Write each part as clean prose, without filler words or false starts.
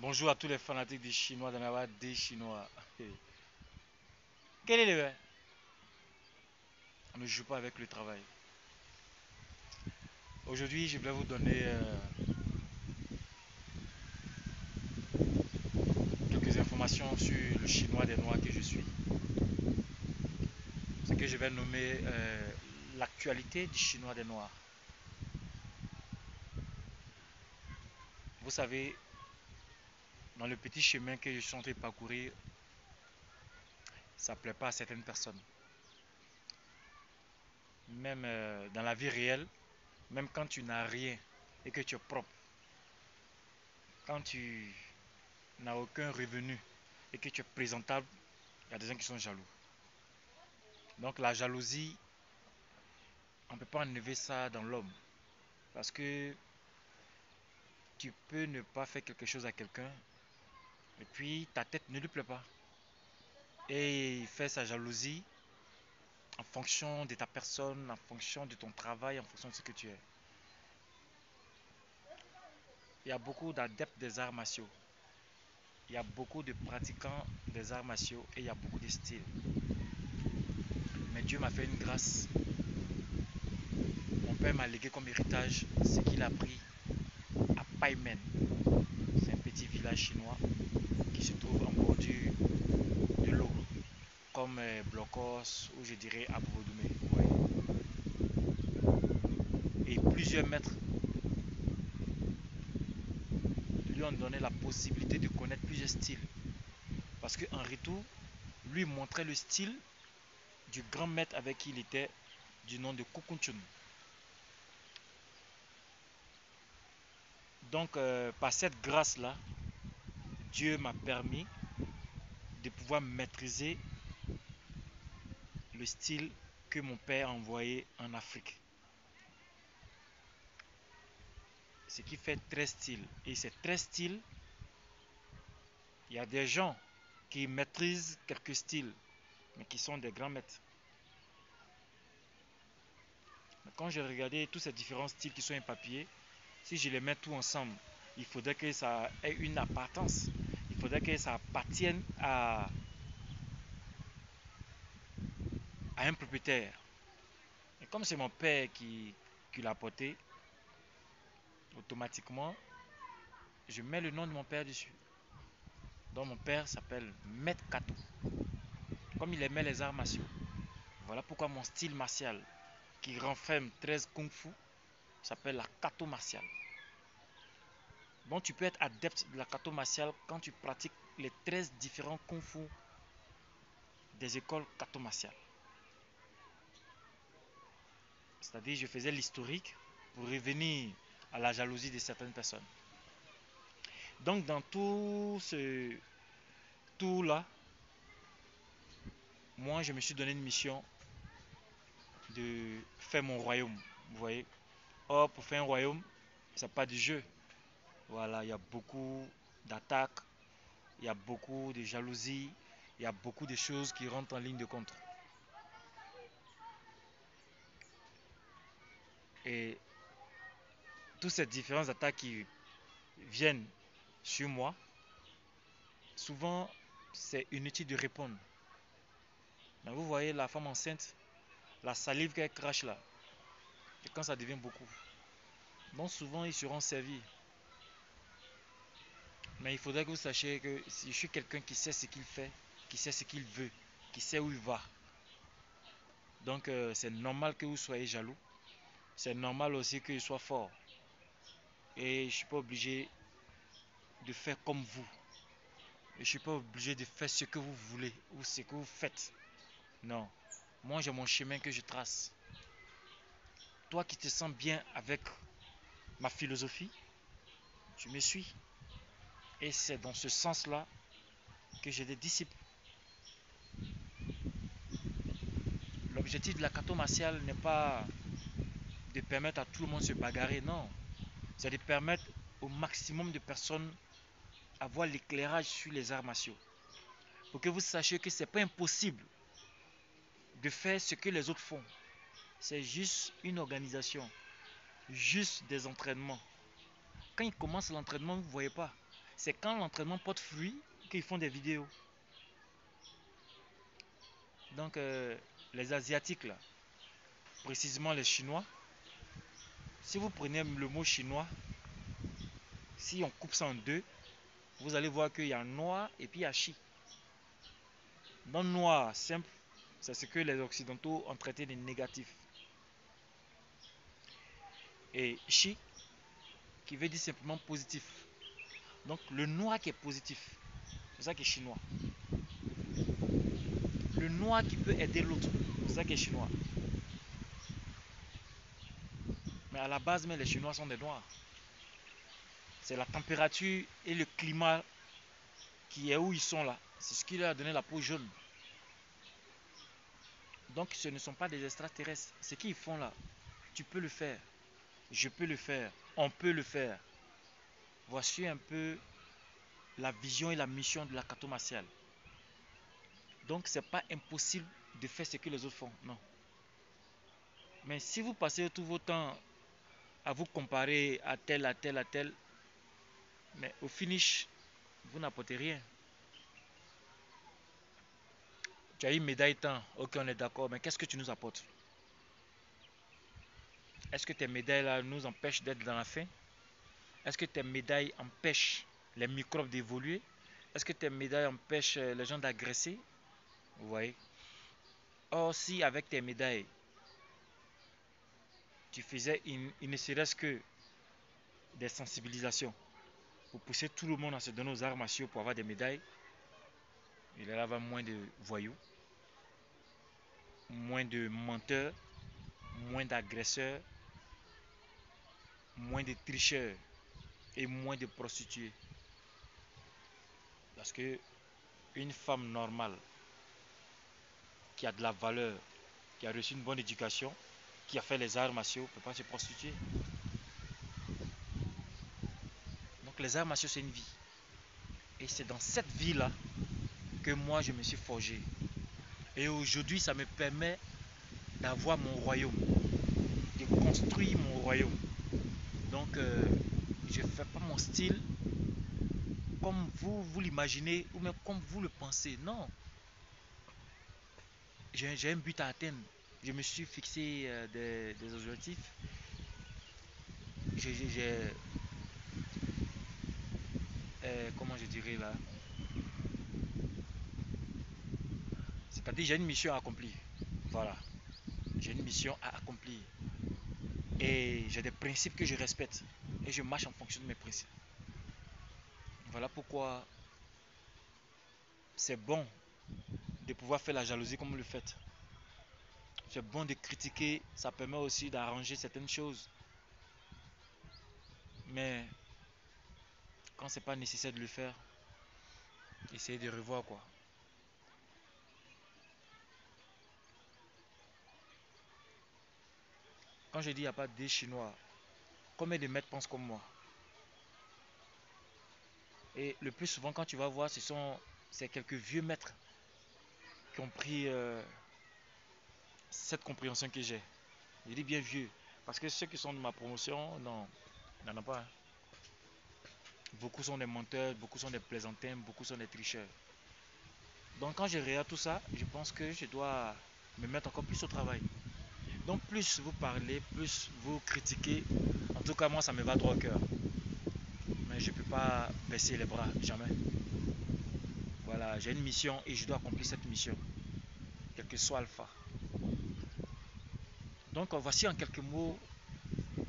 Bonjour à tous les fanatiques des Chinois, d'en avoir des Chinois. Quel est le... On ne joue pas avec le travail. Aujourd'hui, je vais vous donner quelques informations sur le Chinois des Noirs que je suis. Ce que je vais nommer l'actualité du Chinois des Noirs. Vous savez, dans le petit chemin que je suis en train de parcourir, ça ne plaît pas à certaines personnes. Même dans la vie réelle, même quand tu n'as rien et que tu es propre, quand tu n'as aucun revenu et que tu es présentable, il y a des gens qui sont jaloux. Donc la jalousie, on ne peut pas enlever ça dans l'homme. Parce que tu peux ne pas faire quelque chose à quelqu'un et puis ta tête ne lui plaît pas. Et il fait sa jalousie en fonction de ta personne, en fonction de ton travail, en fonction de ce que tu es. Il y a beaucoup d'adeptes des arts martiaux. Il y a beaucoup de pratiquants des arts martiaux et il y a beaucoup de styles. Mais Dieu m'a fait une grâce. Mon père m'a légué comme héritage ce qu'il a pris à Paimen. C'est un petit village chinois qui se trouve en bordure de l'eau, comme Blocos ou je dirais Abodoumé. Ouais. Et plusieurs maîtres lui ont donné la possibilité de connaître plusieurs styles. Parce qu'en retour, lui montrait le style du grand maître avec qui il était, du nom de Kukunchun. Donc, par cette grâce-là, Dieu m'a permis de pouvoir maîtriser le style que mon père a envoyé en Afrique. Ce qui fait 13 styles. Et ces 13 styles, il y a des gens qui maîtrisent quelques styles, mais qui sont des grands maîtres. Quand j'ai regardé tous ces différents styles qui sont éparpillés, si je les mets tous ensemble, il faudrait que ça ait une appartenance. Il faudrait que ça appartienne à un propriétaire. Et comme c'est mon père qui l'a porté, automatiquement, je mets le nom de mon père dessus. Donc mon père s'appelle Maître Kato. Comme il aimait les arts martiaux. Voilà pourquoi mon style martial, qui renferme 13 kung fu, s'appelle la Kato martiale. Donc tu peux être adepte de la Kato martiale quand tu pratiques les 13 différents kung fu des écoles Kato martiales. C'est-à-dire je faisais l'historique pour revenir à la jalousie de certaines personnes. Donc dans tout ce tout là, moi je me suis donné une mission de faire mon royaume. Vous voyez. Or pour faire un royaume, c'est pas du jeu. Voilà, il y a beaucoup d'attaques, il y a beaucoup de jalousie, il y a beaucoup de choses qui rentrent en ligne de compte. Et toutes ces différentes attaques qui viennent sur moi, souvent c'est inutile de répondre. Mais vous voyez la femme enceinte, la salive qu'elle crache là, et quand ça devient beaucoup. Donc souvent ils seront servis. Mais il faudrait que vous sachiez que si je suis quelqu'un qui sait ce qu'il fait, qui sait ce qu'il veut, qui sait où il va. Donc c'est normal que vous soyez jaloux. C'est normal aussi qu'il soit fort. Et je ne suis pas obligé de faire comme vous. Et je ne suis pas obligé de faire ce que vous voulez ou ce que vous faites. Non. Moi, j'ai mon chemin que je trace. Toi qui te sens bien avec ma philosophie, tu me suis. Et c'est dans ce sens-là que j'ai des disciples. L'objectif de la cato martiale n'est pas de permettre à tout le monde de se bagarrer, non. C'est de permettre au maximum de personnes avoir l'éclairage sur les arts martiaux. Pour que vous sachiez que ce n'est pas impossible de faire ce que les autres font. C'est juste une organisation, juste des entraînements. Quand ils commencent l'entraînement, vous ne voyez pas. C'est quand l'entraînement porte fruit qu'ils font des vidéos. Donc, les Asiatiques, là, précisément les Chinois, si vous prenez le mot chinois, si on coupe ça en deux, vous allez voir qu'il y a noir et puis il y a chi. Dans noir, simple, c'est ce que les Occidentaux ont traité de négatif. Et chi, qui veut dire simplement positif. Donc, le noir qui est positif, c'est ça qui est chinois. Le noir qui peut aider l'autre, c'est ça qui est chinois. Mais à la base, mais les Chinois sont des noirs. C'est la température et le climat qui est où ils sont là. C'est ce qui leur a donné la peau jaune. Donc ce ne sont pas des extraterrestres. Ce qu'ils font là, tu peux le faire. Je peux le faire. On peut le faire. Voici un peu la vision et la mission de la carto martiale. Donc c'est pas impossible de faire ce que les autres font. Non. Mais si vous passez tout votre temps à vous comparer à tel, à tel, à tel, mais au finish, vous n'apportez rien. Tu as une médaille tant, ok on est d'accord, mais qu'est-ce que tu nous apportes? Est-ce que tes médailles là nous empêchent d'être dans la faim? Est-ce que tes médailles empêchent les microbes d'évoluer? Est-ce que tes médailles empêchent les gens d'agresser? Vous voyez? Or si avec tes médailles, tu faisais il ne serait-ce que des sensibilisations pour pousser tout le monde à se donner aux arts martiaux pour avoir des médailles, il y aura moins de voyous, moins de menteurs, moins d'agresseurs, moins de tricheurs et moins de prostituées. Parce que une femme normale qui a de la valeur, qui a reçu une bonne éducation, qui a fait les arts martiaux, ne peut pas se prostituer. Donc les arts martiaux, c'est une vie. Et c'est dans cette vie-là que moi, je me suis forgé. Et aujourd'hui, ça me permet d'avoir mon royaume, de construire mon royaume. Donc, je ne fais pas mon style comme vous l'imaginez ou même comme vous le pensez. Non. J'ai un but à atteindre. Je me suis fixé des objectifs. Comment je dirais là? C'est-à-dire j'ai une mission à accomplir. Voilà. J'ai une mission à accomplir. Et j'ai des principes que je respecte. Et je marche en fonction de mes principes. Voilà pourquoi c'est bon de pouvoir faire la jalousie comme vous le faites. C'est bon de critiquer, ça permet aussi d'arranger certaines choses. Mais quand c'est pas nécessaire de le faire, essayez de revoir quoi. Quand je dis il n'y a pas des Chinois, combien de maîtres pensent comme moi? Et le plus souvent quand tu vas voir, c'est quelques vieux maîtres qui ont pris cette compréhension que j'ai. Je dis bien vieux, parce que ceux qui sont de ma promotion, non, il n'y en a pas. Hein. Beaucoup sont des menteurs, beaucoup sont des plaisantins, beaucoup sont des tricheurs. Donc quand je regarde tout ça, je pense que je dois me mettre encore plus au travail. Donc plus vous parlez, plus vous critiquez, en tout cas moi ça me va droit au cœur. Mais je ne peux pas baisser les bras, jamais. Voilà, j'ai une mission et je dois accomplir cette mission, quel que soit Alpha. Donc voici en quelques mots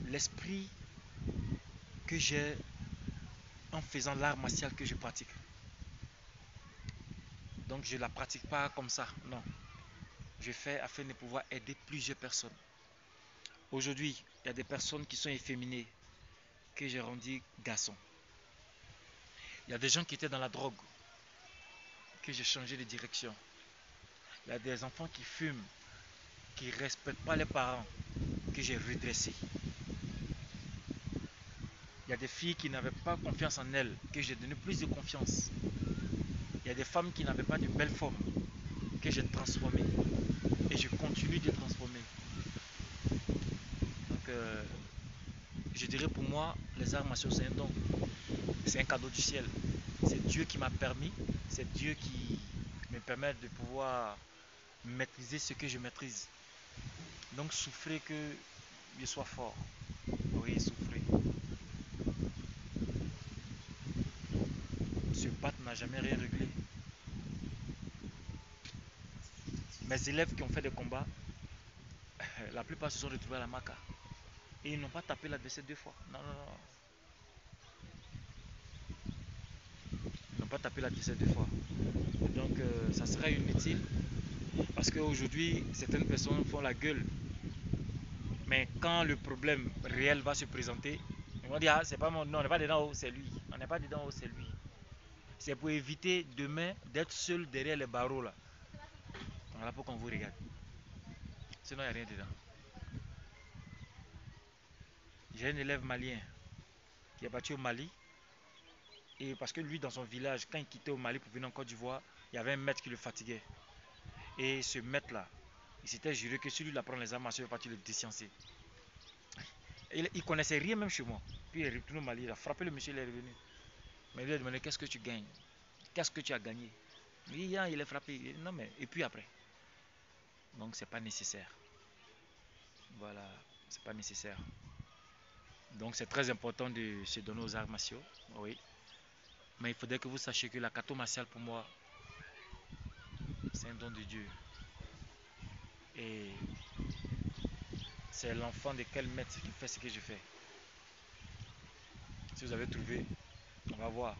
l'esprit que j'ai en faisant l'art martial que je pratique. Donc je ne la pratique pas comme ça, non. Je fais afin de pouvoir aider plusieurs personnes. Aujourd'hui, il y a des personnes qui sont efféminées, que j'ai rendu garçons. Il y a des gens qui étaient dans la drogue, que j'ai changé de direction. Il y a des enfants qui fument, qui ne respectent pas les parents, que j'ai redressés. Il y a des filles qui n'avaient pas confiance en elles, que j'ai donné plus de confiance. Il y a des femmes qui n'avaient pas de belle forme, que j'ai transformées. Et je continue de transformer. Donc, je dirais pour moi, les arts martiaux, c'est un don. C'est un cadeau du ciel. C'est Dieu qui m'a permis, c'est Dieu qui me permet de pouvoir maîtriser ce que je maîtrise. Donc souffrez que je sois fort. Oui, souffrez. Se battre n'a jamais rien réglé. Mes élèves qui ont fait des combats, la plupart se sont retrouvés à la maca. Et ils n'ont pas tapé l'adversaire 2 fois. Non, non, non. Ils n'ont pas tapé l'adversaire 2 fois. Donc ça serait inutile. Parce qu'aujourd'hui, certaines personnes font la gueule. Mais quand le problème réel va se présenter, ils vont dire, ah, c'est pas mon... Non, on n'est pas dedans, c'est lui. On n'est pas dedans, c'est lui. C'est pour éviter demain d'être seul derrière les barreaux là. Voilà pourquoi on vous regarde. Sinon, il n'y a rien dedans. J'ai un élève malien qui est parti au Mali. Et parce que lui, dans son village, quand il quittait au Mali pour venir en Côte d'Ivoire, il y avait un maître qui le fatiguait. Et ce maître-là, il s'était juré que si lui apprend les armes martiaux, il va partir le déciencer. Il connaissait rien même chez moi. Puis il est retourné au Mali, il a frappé le monsieur, il est revenu. Mais il lui a demandé qu'est-ce que tu gagnes? Qu'est-ce que tu as gagné? Il est frappé. Il dit, non mais, et puis après. Donc c'est pas nécessaire. Voilà, c'est pas nécessaire. Donc c'est très important de se donner aux arts martiaux. Oui. Mais il faudrait que vous sachiez que la kato martiale pour moi, c'est un don de Dieu. Et c'est l'enfant de quel maître qui fait ce que je fais. Si vous avez trouvé, on va voir.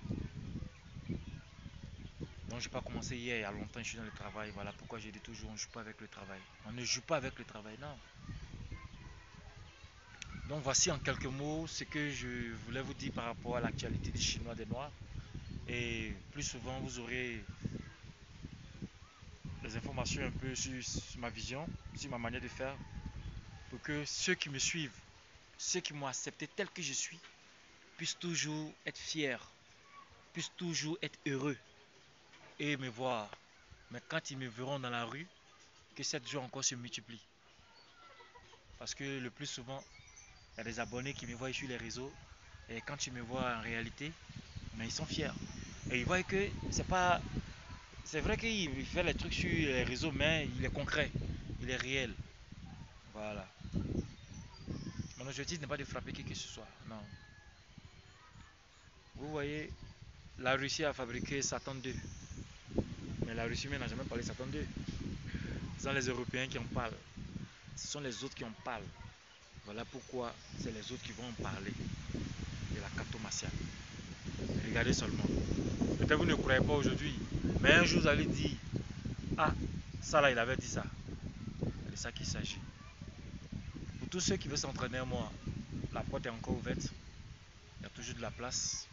Donc je n'ai pas commencé hier, il y a longtemps, je suis dans le travail. Voilà pourquoi j'ai dit toujours, on ne joue pas avec le travail. On ne joue pas avec le travail, non. Donc voici en quelques mots ce que je voulais vous dire par rapport à l'actualité des Chinois des Noirs. Et plus souvent, vous aurez des informations un peu sur ma vision, sur ma manière de faire, pour que ceux qui me suivent, ceux qui m'ont accepté tel que je suis, puissent toujours être fiers, puissent toujours être heureux et me voir. Mais quand ils me verront dans la rue, que cette joie encore se multiplie. Parce que le plus souvent, il y a des abonnés qui me voient sur les réseaux et quand ils me voient en réalité, mais ils sont fiers. Et ils voient que c'est pas. C'est vrai qu'il fait les trucs sur les réseaux, mais il est concret, il est réel. Voilà. Mon objectif n'est pas de frapper qui que ce soit, non. Vous voyez, la Russie a fabriqué Satan 2. Mais la Russie n'a jamais parlé de Satan 2. Ce sont les Européens qui en parlent. Ce sont les autres qui en parlent. Voilà pourquoi c'est les autres qui vont en parler de la kato martiale. Regardez seulement. Peut-être vous ne croyez pas aujourd'hui, mais un jour vous allez dire, ah, ça là, il avait dit ça. C'est de ça qu'il s'agit. Pour tous ceux qui veulent s'entraîner à moi, la porte est encore ouverte. Il y a toujours de la place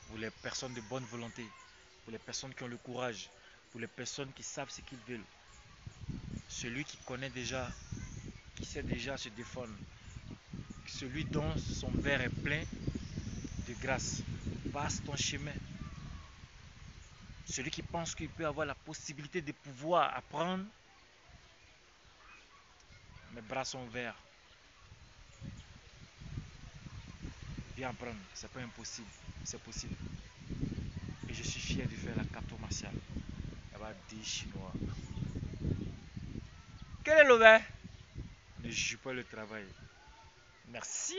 pour les personnes de bonne volonté, pour les personnes qui ont le courage, pour les personnes qui savent ce qu'ils veulent. Celui qui connaît déjà, qui sait déjà se défendre, celui dont son verre est plein de grâce, passe ton chemin. Celui qui pense qu'il peut avoir la possibilité de pouvoir apprendre, mes bras sont ouverts. Viens apprendre, c'est pas impossible, c'est possible. Et je suis fier de faire la kato martiale. Elle va des Chinois. Quel est le verre? Ne joue pas le travail. Merci.